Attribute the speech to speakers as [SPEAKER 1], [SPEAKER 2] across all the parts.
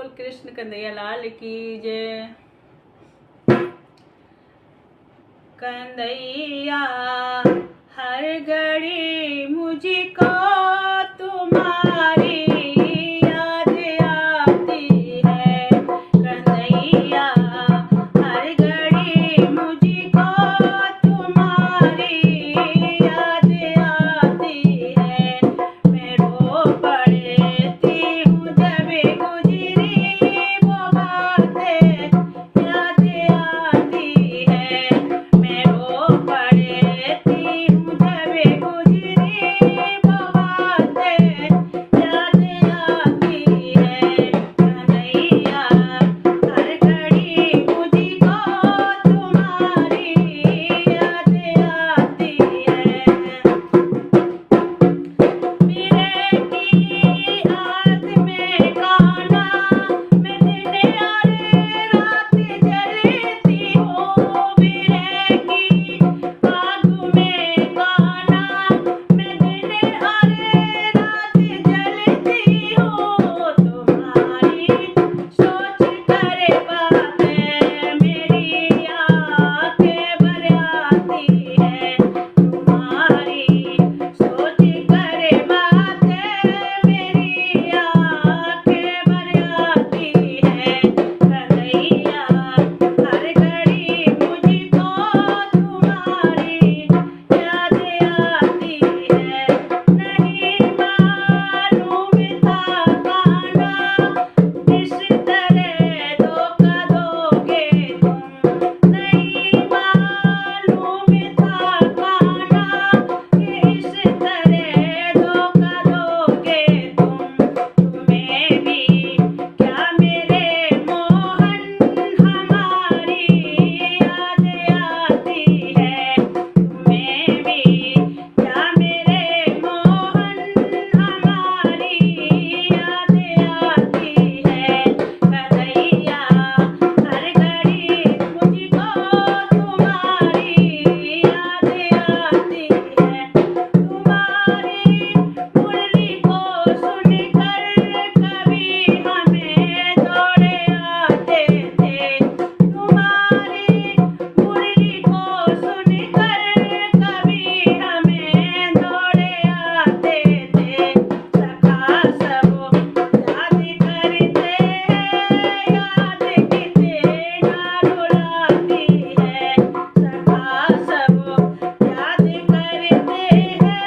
[SPEAKER 1] बोल कृष्ण कन्हैया लाल की जय। कन्हैया हर घड़ी मुझको तुम्हारी याद आती है। कन्हैया हर घड़ी मुझको तुम्हारी याद आती है। मैं रो पड़ती हूँ जब गुजरी वो बातें याद आती है। मैं रो पड़ती हूँ जब गुजरी वो बातें याद आती है। कन्हैया हर घड़ी मुझको तुम्हारी याद आती है। मेरे की याद में गाना मैं दिन और रात जलती हूँ। मेरे की आग में गाना मैं दिन और रात जलती हूँ। तुम्हारी सोच कर बातें मेरी आंखें भर आती है। तुम्हारी सोच कर बातें मेरी आंखें भर आती है। कन्हैया हर घड़ी मुझको तुम्हारी याद आती है। नहीं मालूम था गाना इस तरह धोखा दोगे तुम। नहीं मालूम था गाना इस तरह धोखा दोगे तुम। तुम्हें भी क्या मेरे मोहन हमारी याद आती है। तुम्हें भी क्या मेरे मोहन हमारी याद आती है। कन्हैया हर घड़ी मुझको तुम्हारी याद आती है। तुम्हारी मुरली को सुनकर कभी हमें दौड़े आते थे। तुम्हारी मुरली को सुनकर कभी हमें दौड़े आते थे। सखा सब याद करते हैं याद कितना रुलाती है। सखा सब याद करते हैं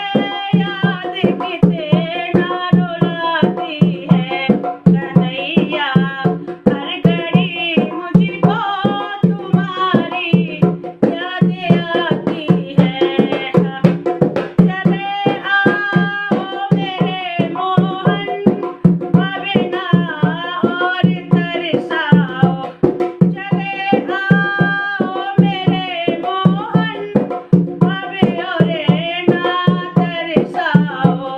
[SPEAKER 1] याद कितना रुलाती है। कन्हैया हर घड़ी मुझको तुम्हारी याद आती है। चले आओ मेरे मोहन भावना और तरसाओ। चले आओ मेरे मोहन भावे और ना तरसाओ।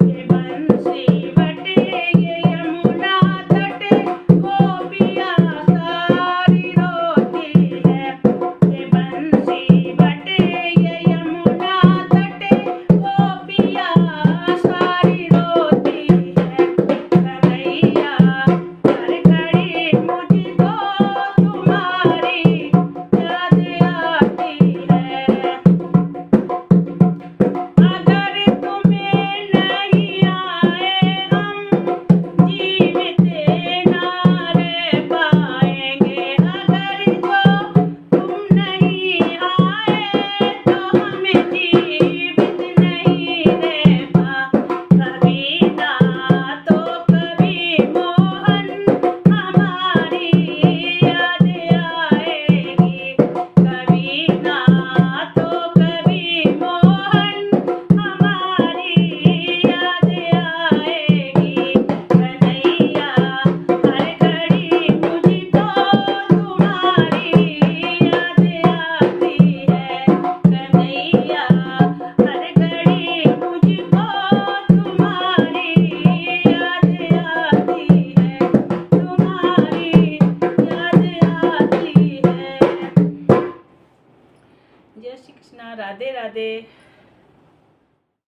[SPEAKER 1] ये बंसी बटे ये यमुना तट गोपियाँ सारी रोती है। ये बंसी बटे ये यमुना तट गोपियाँ सारी रोती है। कन्हैया हर घड़ी मुझको तुम्हारी याद आती है। अगर तुम्हें नहीं आए हम जीवित ना रह पाएंगे। अगर जो तुम नहीं आए तो हम जीवित नहीं रह कभी ना तो कभी मोहन हमारी याद आएगी। कभी ना तो कभी मोहन हमारी याद आएगी। कन्हैया हर घड़ी मुझको तुम्हारी याद आती है। कन्हैया हर घड़ी मुझको तुम्हारी याद आती है। तुम्हारी याद आती है। जय श्री कृष्णा। राधे राधे।